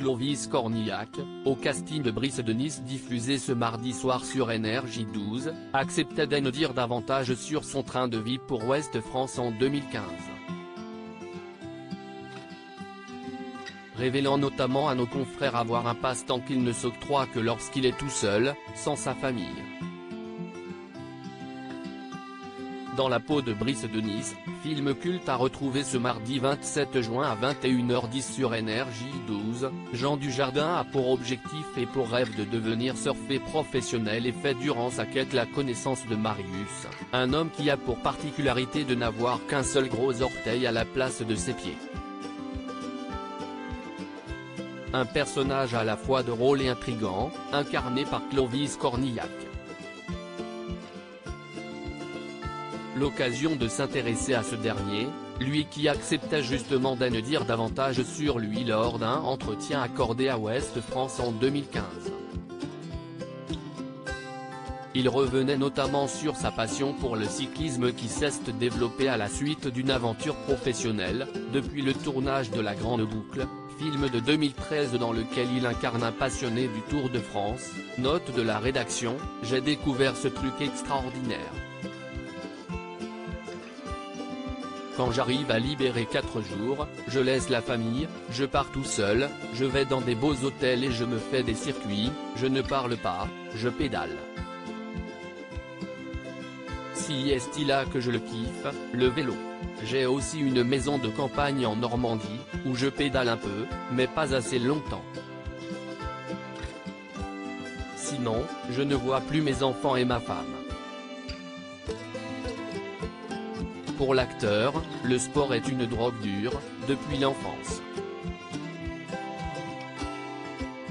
Clovis Cornillac, au casting de Brice de Nice diffusé ce mardi soir sur NRJ12, acceptait d'en dire davantage sur son train de vie pour Ouest France en 2015. Révélant notamment à nos confrères avoir un passe-temps qu'il ne s'octroie que lorsqu'il est tout seul, sans sa famille. Dans la peau de Brice de Nice, film culte à retrouver ce mardi 27 juin à 21h10 sur NRJ12, Jean Dujardin a pour objectif et pour rêve de devenir surfer professionnel et fait durant sa quête la connaissance de Marius, un homme qui a pour particularité de n'avoir qu'un seul gros orteil à la place de ses pieds. Un personnage à la fois drôle et intrigant, incarné par Clovis Cornillac. L'occasion de s'intéresser à ce dernier, lui qui acceptait justement d'en dire davantage sur lui lors d'un entretien accordé à Ouest France en 2015. Il revenait notamment sur sa passion pour le cyclisme qui s'est développée à la suite d'une aventure professionnelle, depuis le tournage de La Grande Boucle, film de 2013 dans lequel il incarne un passionné du Tour de France. Note de la rédaction, j'ai découvert ce truc extraordinaire. Quand j'arrive à libérer 4 jours, je laisse la famille, je pars tout seul, je vais dans des beaux hôtels et je me fais des circuits, je ne parle pas, je pédale. Si est-il là que je le kiffe, le vélo. J'ai aussi une maison de campagne en Normandie, où je pédale un peu, mais pas assez longtemps. Sinon, je ne vois plus mes enfants et ma femme. Pour l'acteur, le sport est une drogue dure, depuis l'enfance.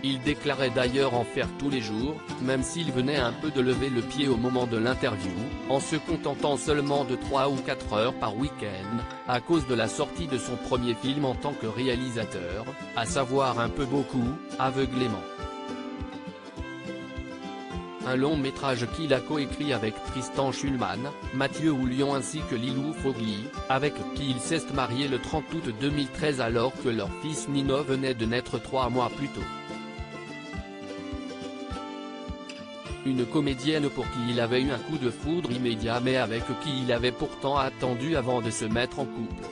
Il déclarait d'ailleurs en faire tous les jours, même s'il venait un peu de lever le pied au moment de l'interview, en se contentant seulement de 3 ou 4 heures par week-end, à cause de la sortie de son premier film en tant que réalisateur, à savoir Un peu beaucoup, Aveuglément. Un long métrage qu'il a coécrit avec Tristan Schulman, Mathieu Houlion ainsi que Lilou Fogli, avec qui il s'est marié le 30 août 2013 alors que leur fils Nino venait de naître 3 mois plus tôt. Une comédienne pour qui il avait eu un coup de foudre immédiat mais avec qui il avait pourtant attendu avant de se mettre en couple.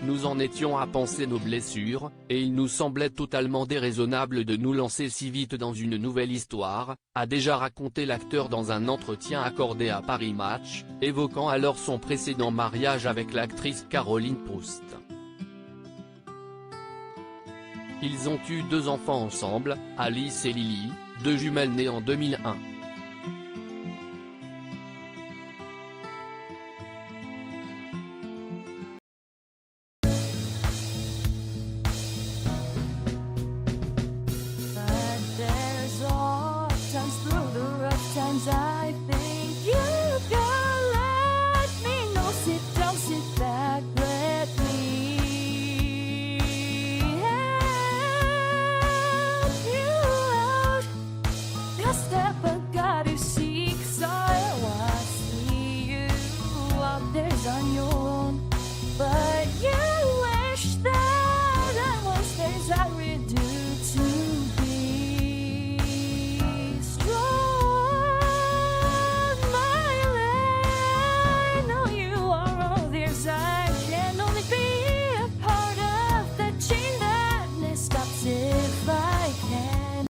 Nous en étions à penser nos blessures, et il nous semblait totalement déraisonnable de nous lancer si vite dans une nouvelle histoire, a déjà raconté l'acteur dans un entretien accordé à Paris Match, évoquant alors son précédent mariage avec l'actrice Caroline Proust. Ils ont eu 2 enfants ensemble, Alice et Lily, 2 jumelles nées en 2001. But there's all times through the rough times I think